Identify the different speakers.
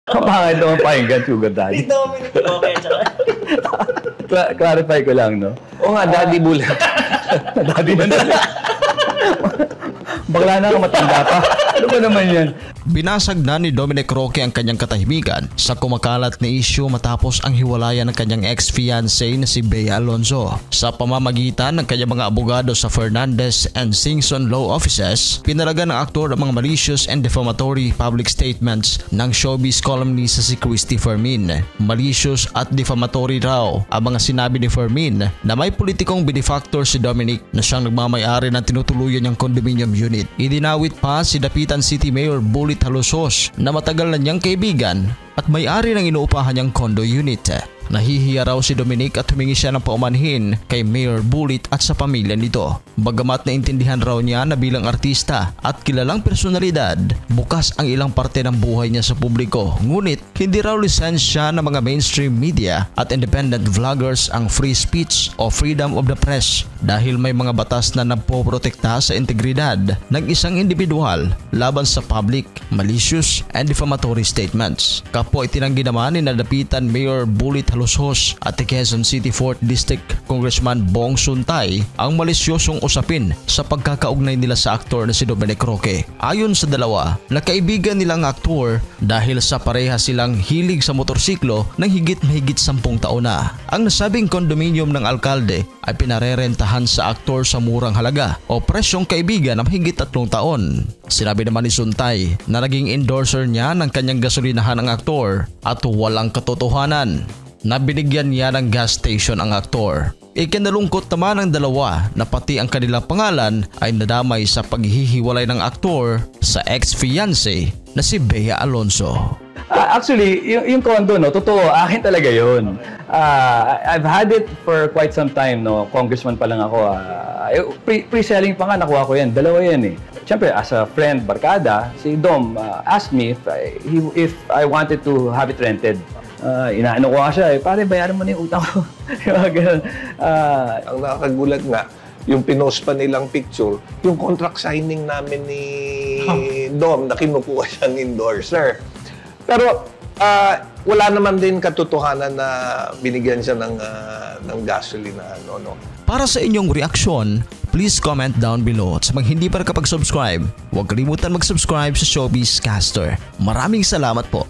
Speaker 1: Kapangit naman pakinggan, Sugar Daddy.
Speaker 2: Si Dominic Roque, tsaka.
Speaker 1: Clarify ko lang, no?
Speaker 3: O nga, Daddy Bull.
Speaker 1: Daddy na na. Bakla na, matanda pa. Ano ba naman yan?
Speaker 4: Binasag na ni Dominic Roque ang kanyang katahimikan sa kumakalat na isyu matapos ang hiwalayan ng kanyang ex-fiancé na si Bea Alonzo. Sa pamamagitan ng kanyang mga abogado sa Fernandez and Singson Law Offices, pinalagan ng aktor ang mga malicious and defamatory public statements ng showbiz columnist si Christy Fermin. Malicious at defamatory raw ang mga sinabi ni Fermin na may politikong benefactor si Dominic na siyang nagmamayari ng tinutuluyan niyang condominium unit. Idinawit pa si Dapitan City Mayor Bullit Halusos na matagal na niyang kaibigan at may-ari ng inuupahan niyang condo unit. Nahihiya raw si Dominic at humingi siya ng paumanhin kay Mayor Bullit at sa pamilya nito. Bagamat naintindihan raw niya na bilang artista at kilalang personalidad, bukas ang ilang parte ng buhay niya sa publiko. Ngunit hindi raw lisensya ng mga mainstream media at independent vloggers ang free speech o freedom of the press dahil may mga batas na nagpoprotekta sa integridad ng isang individual laban sa public, malicious and defamatory statements. Kapwa itinanggi naman ni nadapitan Mayor Bullit Halusos at Quezon City 4th District Congressman Bong Suntay ang malisyosong usapin sa pagkakaugnay nila sa aktor na si Dominic Roque. Ayon sa dalawa, nakaibigan nilang aktor dahil sa pareha silang hilig sa motorsiklo ng higit-mahigit 10 taon na. Ang nasabing condominium ng alkalde ay pinarerentahan sa aktor sa murang halaga o presyong kaibigan ng higit 3 taon. Sinabi naman ni Suntay na naging endorser niya ng kanyang gasolinahan ang aktor at walang katotohanan na binigyan niya ng gas station ang aktor. Ikinalungkot naman ng dalawa na pati ang kanilang pangalan ay nadamay sa paghihiwalay ng aktor sa ex-fiancé na si Bea Alonzo.
Speaker 1: Actually, yung condo, no, totoo, akin talaga yun. I've had it for quite some time, no. Congressman pa lang ako. Pre-selling pa nga, nakuha ko yan. Dalawa yan eh. Siyempre, as a friend, barkada, si Dom asked me if I wanted to have it rented. Inaano ko nga siya eh, pare, bayaran mo na yung utang ko.
Speaker 3: Ang nakakagulat nga, yung pinost pa nilang picture, yung contract signing namin ni Dom na kinukuha siyang endorser. Pero wala naman din katotohanan na binigyan siya ng gasolina. No?
Speaker 4: Para sa inyong reaksyon, please comment down below. At sa mga hindi pa nakapag-subscribe, huwag kalimutan mag-subscribe sa Showbiz Caster. Maraming salamat po.